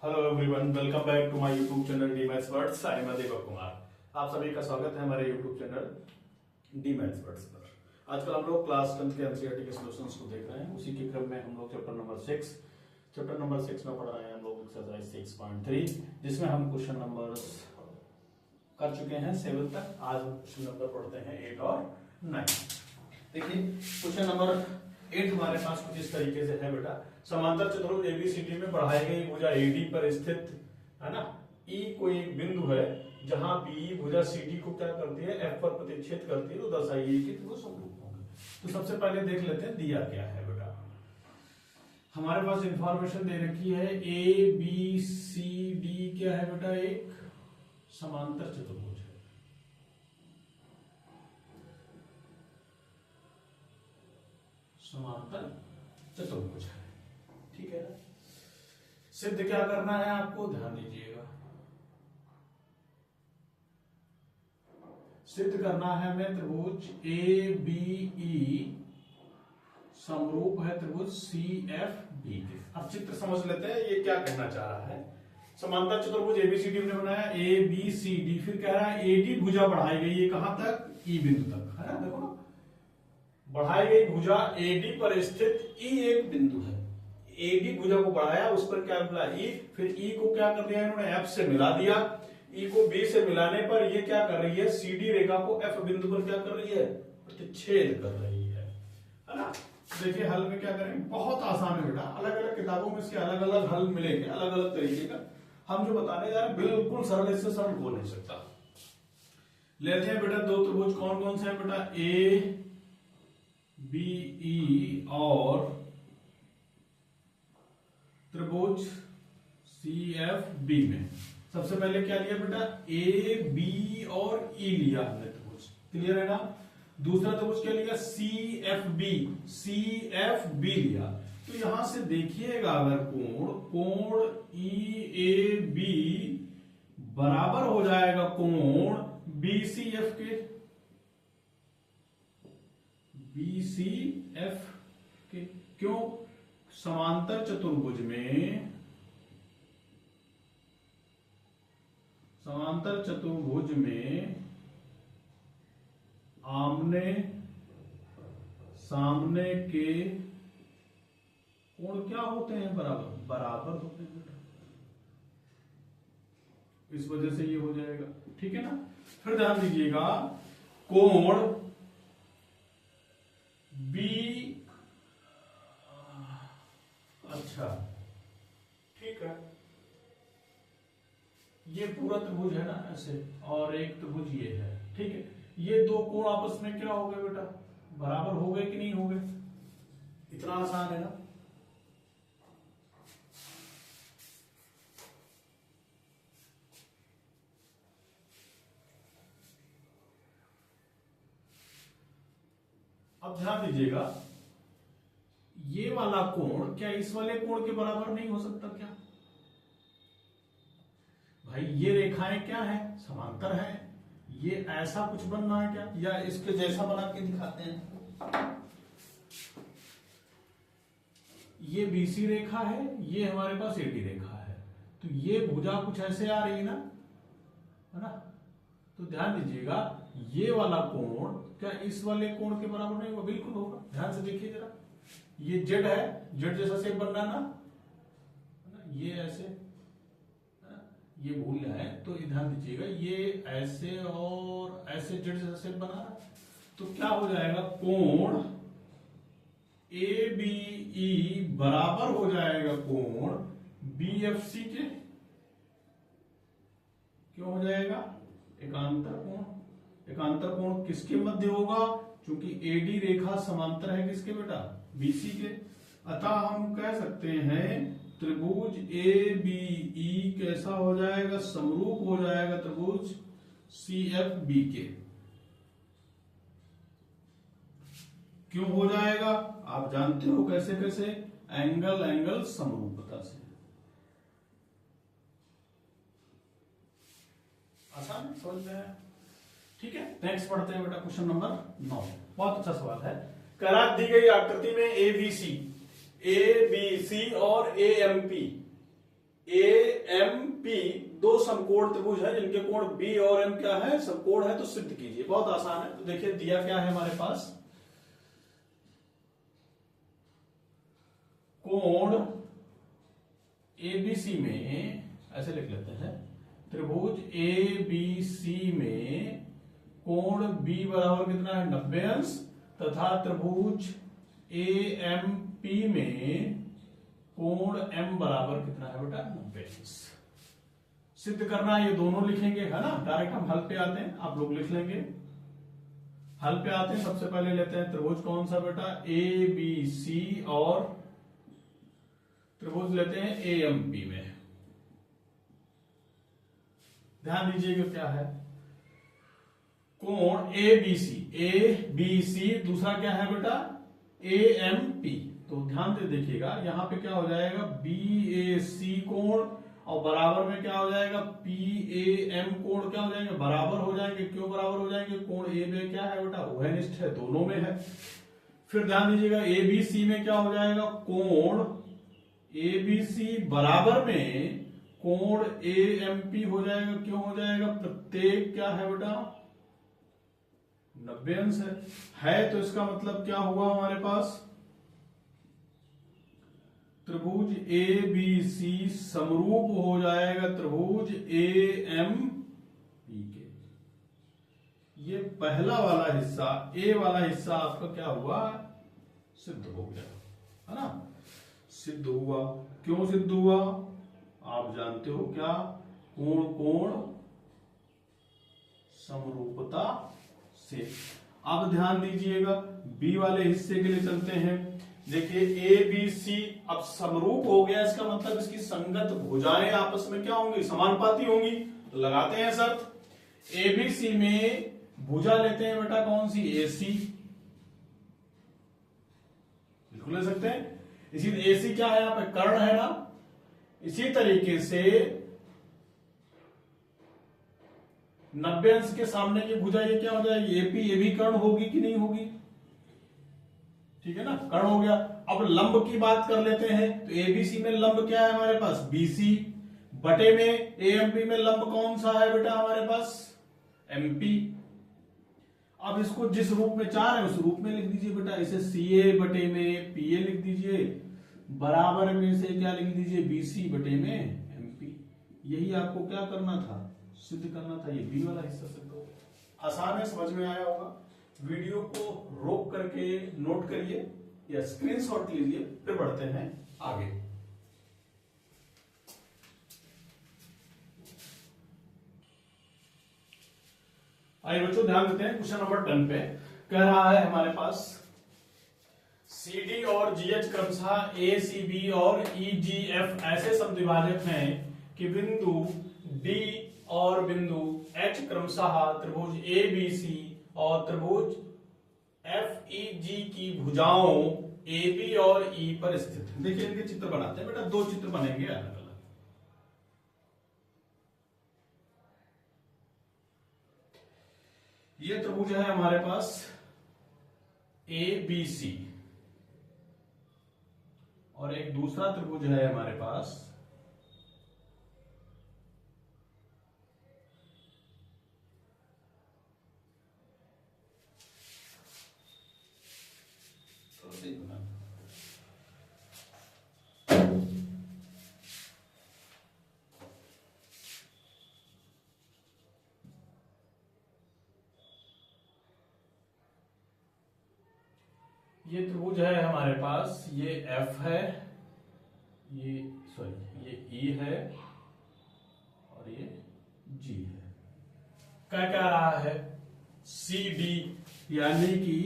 Hello everyone, welcome back to my YouTube channel D maths words. I am Deepak Kumar. आप सभी का स्वागत है हमारे YouTube channel D maths words पर। आजकल हम लोग क्लास 10 के एनसीईआरटी के सॉल्यूशंस को देख रहे हैं। उसी के क्रम में हम लोग चैप्टर नंबर 6 में पढ़ रहे हैं हम लोग एक्सरसाइज 6.3, जिसमें हम क्वेश्चन नंबर कर चुके हैं 7 तक। आज हम क्वेश्चन नंबर पढ़ते हैं 8 और 9। देखिए क्वेश्चन नंबर 8 हमारे पास कुछ इस तरीके से है बेटा। समांतर चतुर्भुज एबीसीडी में बढ़ाई गई भुजा एडी पर स्थित है ना, ई कोई एक बिंदु है जहां बी भुजा सीडी को क्या करती है, एफ पर प्रतिच्छेद करती है, तो दर्शाइए कि वो समरूप होंगे। तो सबसे पहले देख लेते हैं दिया क्या है बेटा। हमारे पास इंफॉर्मेशन दे रखी है ए बी सी डी क्या है बेटा, एक समांतर चतुर्भुज है। समांतर चतुर्भुज है, ठीक है ना। सिद्ध क्या करना है आपको, ध्यान दीजिएगा। सिद्ध करना है हमें त्रिभुज ए बी ई समरूप है त्रिभुज सी एफ बी के। अब चित्र समझ लेते हैं ये क्या कहना चाह रहा है। समांतर चतुर्भुज एबीसीडी ने बनाया ए बी सी डी, फिर कह रहा है एडी भुजा बढ़ाई गई है कहां तक, ई बिंदु तक, है ना। देखो ना, बढ़ाई गई भुजा एडी पर स्थित ई एक बिंदु है। एडी भुजा को बढ़ाया, उस पर क्या मिला, ई। फिर ई को क्या कर दिया इन्होंने, एफ से मिला दिया। ई को बी से मिलाने पर ये क्या कर रही है, सीडी रेखा को एफ बिंदु पर क्या कर रही है, प्रतिच्छेद कर रही है ना। देखिए हल में क्या करेंगे, बहुत आसान है बेटा। अलग अलग किताबों में इसके अलग अलग हल मिलेंगे, अलग अलग तरीके का। हम जो बताने जा रहे हैं बिल्कुल सरल, इससे सरल हो नहीं सकता। लेते हैं बेटा दो त्रिभुज, कौन कौन से हैं बेटा, ए बी ई और त्रिभुज सी एफ बी में सबसे पहले क्या लिया बेटा, ए बी और ई लिया हमने त्रिभुज, क्लियर है ना। दूसरा त्रिभुज क्या लिया, सी एफ बी लिया। तो यहां से देखिएगा अगर कोण ई ए बी बराबर हो जाएगा कोण बी सी एफ के, बी सी एफ के। क्यों, समांतर चतुर्भुज में आमने सामने के कोण क्या होते हैं, बराबर होते हैं बेटा। इस वजह से ये हो जाएगा, ठीक है ना। फिर ध्यान दीजिएगा, कोण बी, अच्छा ठीक है, ये पूरा त्रिभुज है ना ऐसे, और एक त्रिभुज ये है, ठीक है। ये दो कोण आपस में क्या हो गए बेटा, बराबर हो गए कि नहीं हो गए, इतना आसान है ना। अब ध्यान दीजिएगा, ये वाला कोण क्या इस वाले कोण के बराबर नहीं हो सकता क्या भाई। ये रेखाएं क्या है, समांतर है। ये ऐसा कुछ बनना है क्या, या इसके जैसा बना के दिखाते हैं। ये बीसी रेखा है, ये हमारे पास एडी रेखा है, तो ये भुजा कुछ ऐसे आ रही है ना। तो ध्यान दीजिएगा, ये वाला कोण क्या इस वाले कोण के बराबर नहीं होगा, बिल्कुल होगा। ध्यान से देखिए जरा, ये जेड है, जेड जैसा शेप बनना ना, ये ऐसे, ये भूल है तो ध्यान दीजिएगा, ये ऐसे और ऐसे जेड जैसा शेप बना रहा, तो क्या हो जाएगा, कोण ए बी ई बराबर हो जाएगा कोण बी एफ सी के। क्यों हो जाएगा, एकांतर कोण। एकांतर कोण किसके मध्य होगा, क्योंकि एडी रेखा समांतर है किसके बेटा, बीसी के। अतः हम कह सकते हैं त्रिभुज ए बी ई कैसा हो जाएगा, समरूप हो जाएगा त्रिभुज सी एफ बी के। क्यों हो जाएगा, आप जानते हो कैसे कैसे, एंगल समरूपता से। आसान है, समझ में आया, ठीक है। नेक्स्ट पढ़ते हैं बेटा क्वेश्चन नंबर 9। बहुत अच्छा सवाल है। करार दी गई आकृति में ए बी सी और A M P A M P दो समकोण त्रिभुज है जिनके कोण बी और एम क्या है, समकोण है, तो सिद्ध कीजिए। बहुत आसान है। तो देखिए दिया क्या है हमारे पास, कोण एबीसी में, ऐसे लिख लेते हैं, त्रिभुज ए बी सी में कोण बी बराबर कितना है, 90 अंश, तथा त्रिभुज ए एम पी में कोण एम बराबर कितना है बेटा, 90 अंश। सिद्ध करना है, ये दोनों लिखेंगे, है ना। डायरेक्ट हम हल पे आते हैं, आप लोग लिख लेंगे। हल पे आते हैं, सबसे पहले लेते हैं त्रिभुज कौन सा बेटा, ए बी सी, और त्रिभुज लेते हैं ए एम पी में। ध्यान दीजिएगा क्या है, कोण ए बी सी, दूसरा क्या है बेटा, ए एम पी। तो ध्यान से देखिएगा, यहां पे क्या हो जाएगा, बी ए सी कोण, और बराबर में क्या हो जाएगा, पी ए एम कोण क्या हो जाएंगे, बराबर हो जाएंगे। क्यों बराबर हो जाएंगे, कोण ए में क्या है बेटा, उभयनिष्ठ है, दोनों में है। फिर ध्यान दीजिएगा, ए बी सी में क्या हो जाएगा, कोण ए बी सी बराबर में कोण ए एम पी हो जाएगा। क्यों हो जाएगा, प्रत्येक क्या है बेटा, 90 अंश है। तो इसका मतलब क्या हुआ हमारे पास, त्रिभुज ए बी सी समरूप हो जाएगा त्रिभुज ए एम पी के। ये पहला वाला हिस्सा, ए वाला हिस्सा आपका क्या हुआ, सिद्ध हो गया, है ना, सिद्ध हुआ। क्यों सिद्ध हुआ, आप जानते हो क्या, कोण कोण समरूपता से। अब ध्यान दीजिएगा, बी वाले हिस्से के लिए चलते हैं। देखिए ए बी सी अब समरूप हो गया, इसका मतलब इसकी संगत भुजाएं आपस में क्या होंगी, समानुपाती होंगी। तो लगाते हैं शर्त, ए बी सी में भुजा लेते हैं बेटा कौन सी, ए सी, बिल्कुल ले सकते हैं। इसी ए सी क्या है, यहाँ पे कर्ण है ना। इसी तरीके से 90 अंश के सामने की भुजा ये क्या हो जाएगी, एपी, ये भी कर्ण होगी कि नहीं होगी, ठीक है ना, कर्ण हो गया। अब लंब की बात कर लेते हैं, तो एबीसी में लंब क्या है हमारे पास, बीसी, बटे में एएमपी में लंब कौन सा है बेटा हमारे पास, एमपी। अब इसको जिस रूप में चाह रहे हैं उस रूप में लिख दीजिए बेटा, इसे सीए बटे में पीए लिख दीजिए, बराबर में से क्या लिख दीजिए, बीसी बटे में एमपी। यही आपको क्या करना था, सिद्ध करना था। ये बी वाला हिस्सा सिद्ध हो, आसान है, समझ में आया होगा। वीडियो को रोक करके नोट करिए या स्क्रीनशॉट लीजिए, फिर बढ़ते हैं आगे। आइए बच्चों ध्यान देते हैं, क्वेश्चन नंबर 10 पे कह रहा है हमारे पास, CD और GH क्रमशः ACB और EGF ऐसे समद्विभाजक हैं कि बिंदु D और बिंदु H क्रमशः त्रिभुज ABC और त्रिभुज FEG की भुजाओं AB और E पर स्थित है। देखिए इनके चित्र बनाते हैं बेटा, दो चित्र बनेंगे अलग अलग। ये त्रिभुज है हमारे पास ABC और एक दूसरा त्रिभुज है हमारे पास ये त्रिभुज है हमारे पास, ये F है, ये E है और ये G है। क्या कह रहा है, CD यानी कि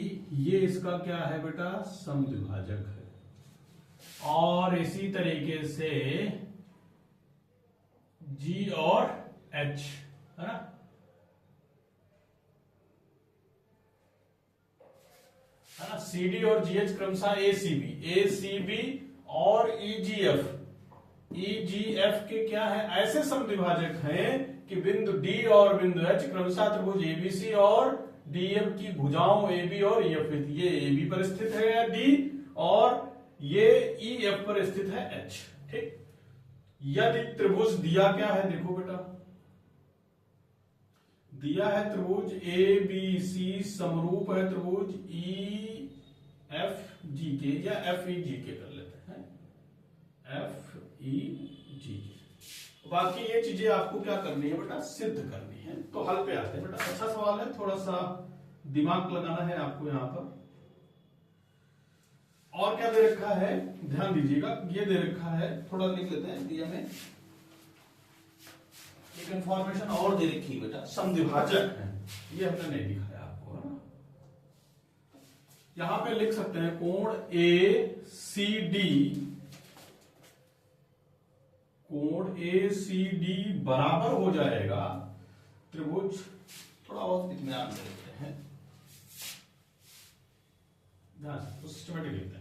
ये इसका क्या है बेटा, समद्विभाजक है। और इसी तरीके से G और H, है ना, है ना, CD और GH क्रमशः ACB और EGF के क्या है, ऐसे समद्विभाजक हैं कि बिंदु D और बिंदु H क्रमशः त्रिभुज ABC और DM की भुजाओं AB और EF, ये AB पर स्थित है D और ये EF पर स्थित है H। ठीक, यदि त्रिभुज दिया क्या है, देखो बेटा, दिया है त्रिभुज ए बी सी समरूप है त्रिभुज ई एफ जी के, या एफ ई जी के कर लेते हैं, एफ ई जी के। बाकी ये चीजें आपको क्या करनी है बेटा, सिद्ध करनी है। तो हल पे आते हैं बेटा। अच्छा सवाल है, थोड़ा सा दिमाग लगाना है आपको यहां पर। और क्या दे रखा है, ध्यान दीजिएगा, ये दे रखा है, थोड़ा लिख लेते हैं दिया में, एक इंफॉर्मेशन और दे रखी है बेटा, समद्विभाजक है, ये हमने नहीं दिखाया आपको, है ना। यहां पे लिख सकते हैं कोण ए सी डी, कोण ए सी डी बराबर हो जाएगा त्रिभुज, थोड़ा और इत्मीनान से लिखते हैं, ध्यान तो सिस्टमेटिक लिखते हैं।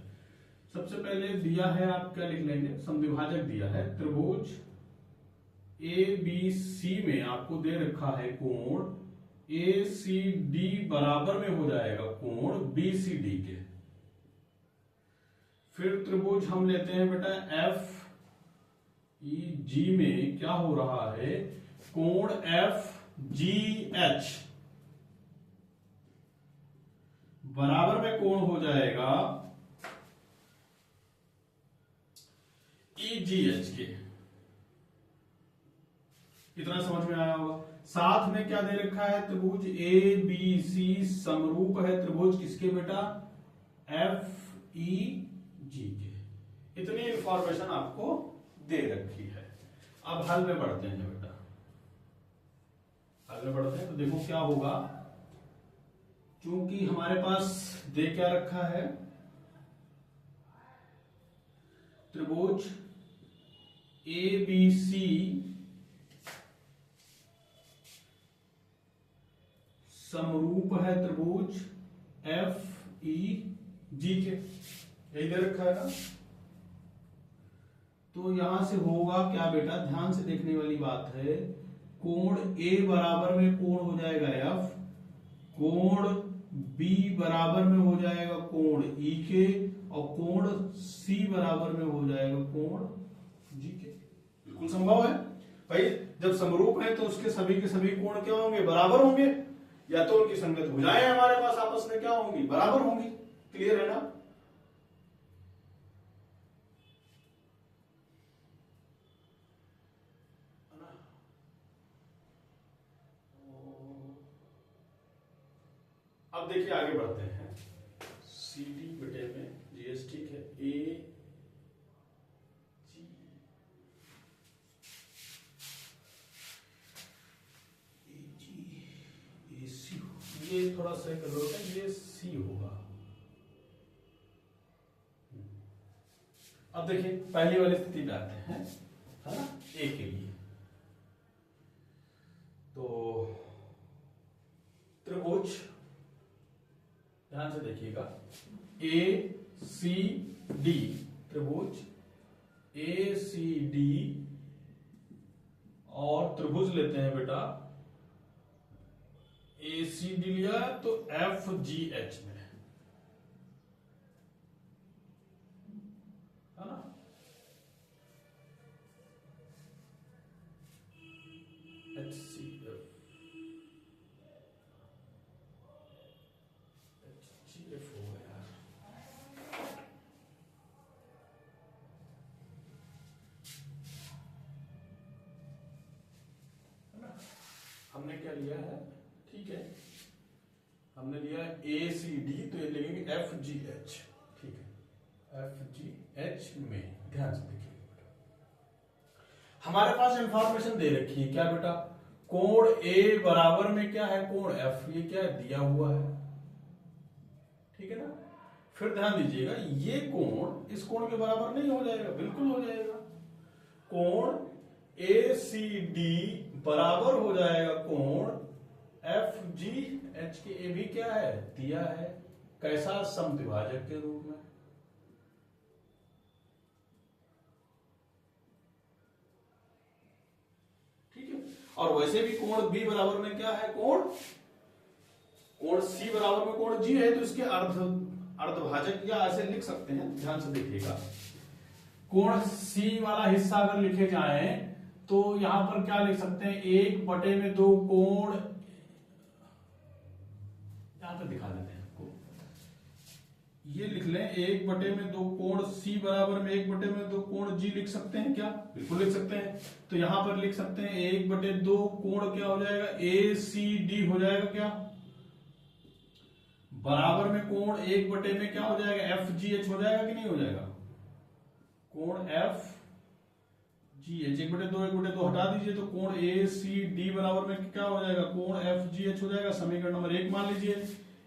सबसे पहले दिया है, आप क्या लिख लेंगे, समद्विभाजक दिया है त्रिभुज ए बी सी में आपको दे रखा है कोण ए सी डी बराबर में हो जाएगा कोण बी सी डी के। फिर त्रिभुज हम लेते हैं बेटा एफ ई जी में क्या हो रहा है, कोण एफ जी एच बराबर में कोण हो जाएगा ई जी एच के। इतना समझ में आया होगा। साथ में क्या दे रखा है, त्रिभुज ए बी सी समरूप है त्रिभुज किसके बेटा, एफ ई जी के। इतनी इंफॉर्मेशन आपको दे रखी है। अब हल में बढ़ते हैं बेटा, हल में बढ़ते हैं तो देखो क्या होगा। चूंकि हमारे पास दे क्या रखा है, त्रिभुज ए बी सी समरूप है त्रिभुज एफ ई जी के, यही दे रखा है ना। तो यहां से होगा क्या बेटा, ध्यान से देखने वाली बात है, कोण ए बराबर में कोण हो जाएगा एफ, कोण बी बराबर में हो जाएगा कोण ई के, और कोण सी बराबर में हो जाएगा कोण जी के। बिल्कुल संभव है भाई, जब समरूप है तो उसके सभी के सभी कोण क्या होंगे, बराबर होंगे, या तो उनकी संगत भुजाएं हमारे पास आपस में क्या होंगी, बराबर होंगी। क्लियर है ना। अब देखिए आगे बढ़ते हैं, सी डी बटे में जीएस, ठीक है, ए जी ए जी ए सी, ये थोड़ा सा कर लो, ये सी होगा। अब देखिए पहली वाली स्थिति में आते हैं, है ना, ए के लिए। तो त्रिभुज, ध्यान से देखिएगा, ए सी डी, त्रिभुज ए सी डी, और त्रिभुज लेते हैं बेटा ए सी डी लिया तो एफ जी एच में, है ना। H C F, H G F हो गया। हमने क्या लिया है, ठीक है, हमने लिया ए सी डी, तो ये लेंगे एफ जी एच, ठीक है, एफ जी एच में। ध्यान से देखिए, हमारे पास इंफॉर्मेशन दे रखी है क्या बेटा, कोण ए बराबर में क्या है, कोण एफ, ये क्या है, दिया हुआ है, ठीक है ना। फिर ध्यान दीजिएगा, ये कोण इस कोण के बराबर नहीं हो जाएगा, बिल्कुल हो जाएगा। कोण ए सी डी बराबर हो जाएगा कोण एफ जी एच के। ए भी क्या है, दिया है, कैसा, समद्विभाजक के रूप में। ठीक है, और वैसे भी कोण बी बराबर में क्या है, कोण सी बराबर में कोण जी है, तो इसके अर्धभाजक या ऐसे लिख सकते हैं। ध्यान से देखिएगा, कोण सी वाला हिस्सा अगर लिखे जाए तो यहां पर क्या लिख सकते हैं, 1/2 कोण, यहां पर दिखा देते हैं आपको, ये लिख लें 1/2 कोण सी बराबर में 1/2 कोण जी लिख सकते हैं क्या? बिल्कुल लिख सकते हैं। तो यहां पर लिख सकते हैं 1/2 कोण क्या हो जाएगा, ए सी डी हो जाएगा क्या, बराबर में कोण 1/2 में क्या हो जाएगा, एफ जी एच हो जाएगा कि नहीं हो जाएगा, कोण एफ जी एच, 1/2 हटा दीजिए तो कोण ए सी डी बराबर में क्या हो जाएगा, कोण एफ जी एच हो जाएगा, समीकरण नंबर 1 मान लीजिए।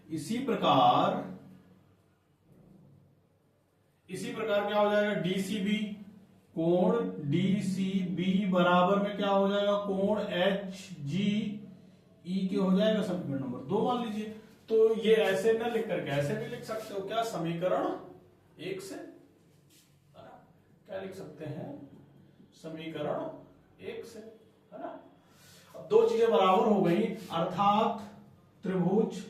इसी प्रकार क्या हो जाएगा, डीसीबी, कोण डीसीबी बराबर में क्या हो जाएगा, कोण एच जी ई के हो जाएगा, समीकरण नंबर 2 मान लीजिए। तो ये ऐसे न लिख करके ऐसे भी लिख सकते हो क्या, समीकरण 1 से, क्या लिख सकते हैं, समीकरण 1 से, है ना। अब दो चीजें बराबर हो गई, अर्थात त्रिभुज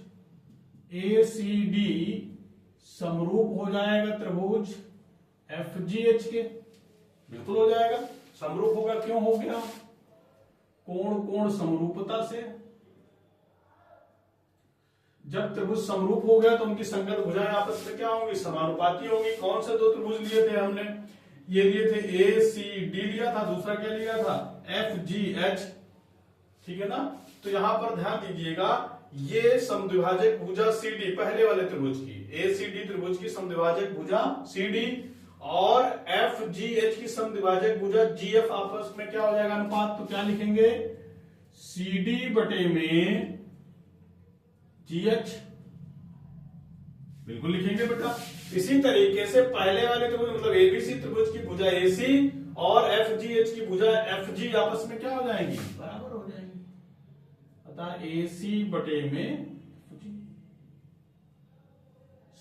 ए सी डी समरूप हो जाएगा त्रिभुज एफ जी एच के, बिल्कुल हो जाएगा, समरूप होगा, क्यों हो गया, कोण कोण समरूपता से। जब त्रिभुज समरूप हो गया तो उनकी संगत भुजाएं आपस में क्या होंगी, समानुपाती होंगी। कौन से दो त्रिभुज लिए थे हमने, ये लिए थे ए सी डी लिया था, दूसरा क्या लिया था, एफ जी एच, ठीक है ना। तो यहां पर ध्यान दीजिएगा, ये समद्विभाजक भुजा सी डी पहले वाले त्रिभुज की, ए सी डी त्रिभुज की समद्विभाजक भुजा सी डी और एफ जी एच की समद्विभाजक भुजा जी एफ आपस में क्या हो जाएगा, अनुपात। तो क्या लिखेंगे, सी डी बटे में जी एच, बिल्कुल लिखेंगे बेटा। इसी तरीके से पहले वाले त्रिभुज मतलब एबीसी त्रिभुज की भुजा एसी और एफ जी एच की भुजा एफ जी आपस में क्या हो जाएंगी, बराबर हो जाएंगी, अतः एसी बटे में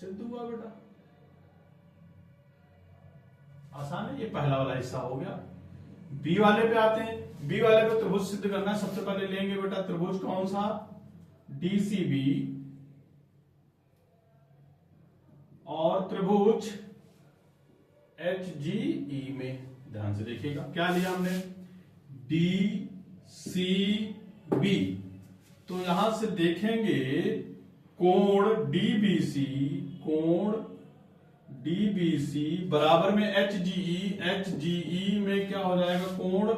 सिद्ध हुआ बेटा, आसान है। ये पहला वाला हिस्सा हो गया। बी वाले पे आते हैं, बी वाले पे त्रिभुज सिद्ध करना है। सबसे पहले लेंगे बेटा त्रिभुज कौन सा, डीसीबी और त्रिभुज एच जी ई में, ध्यान से देखिएगा क्या लिया हमने, डी सी बी। तो यहां से देखेंगे कोण डीबीसी, कोण डीबीसी बराबर में एच जीई में क्या हो जाएगा, कोण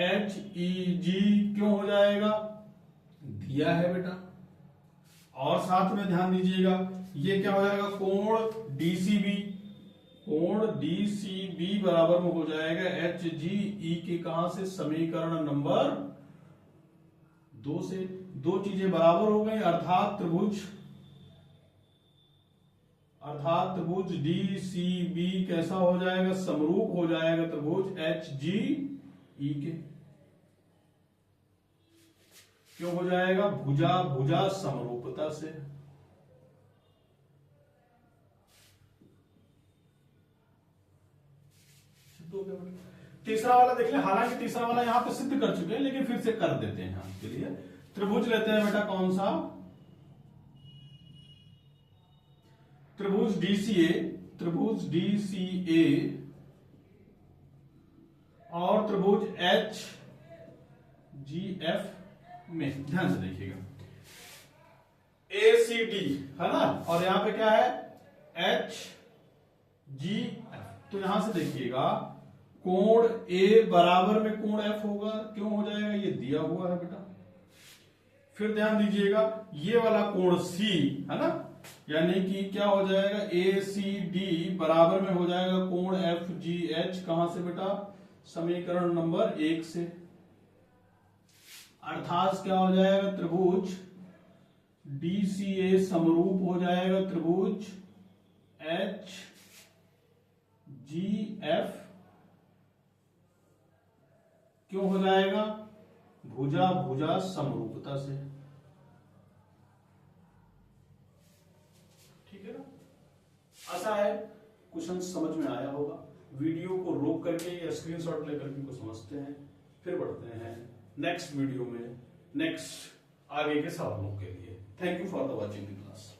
एच ई जी, क्यों हो जाएगा, दिया है बेटा। और साथ में ध्यान दीजिएगा ये क्या हो जाएगा, कोण डीसीबी, कोण डीसीबी बराबर में हो जाएगा एच जी ई के, कहां से, समीकरण नंबर 2 से। दो चीजें बराबर हो गई, अर्थात त्रिभुज डीसीबी कैसा हो जाएगा, समरूप हो जाएगा त्रिभुज एच जी ई के। क्यों हो जाएगा, भुजा भुजा समरूपता से। तीसरा वाला देख ले, हालांकि तीसरा वाला यहां पे सिद्ध कर चुके हैं लेकिन फिर से कर देते हैं आपके लिए। त्रिभुज लेते हैं बेटा कौन सा, त्रिभुज डीसीए और त्रिभुज एच जी एफ में, ध्यान से देखिएगा, ए सी डी है ना, और यहां पे क्या है, एच जी एफ। तो यहां से देखिएगा कोण ए बराबर में कोण एफ होगा, क्यों हो जाएगा, ये दिया हुआ है बेटा। फिर ध्यान दीजिएगा ये वाला कोण सी है ना, यानी कि क्या हो जाएगा, ए सी डी बराबर में हो जाएगा कोण एफ जी एच, कहां से बेटा, समीकरण नंबर 1 से। अर्थात क्या हो जाएगा, त्रिभुज डीसीए समरूप हो जाएगा त्रिभुज एच जी एफ, क्यों हो जाएगा, भुजा भुजा समरूपता से। ठीक है ना, आशा है क्वेश्चन समझ में आया होगा। वीडियो को रोक करके या स्क्रीनशॉट लेकर के समझते हैं, फिर बढ़ते हैं नेक्स्ट वीडियो में नेक्स्ट आगे के सवालों के लिए। Thank you for the watching the class.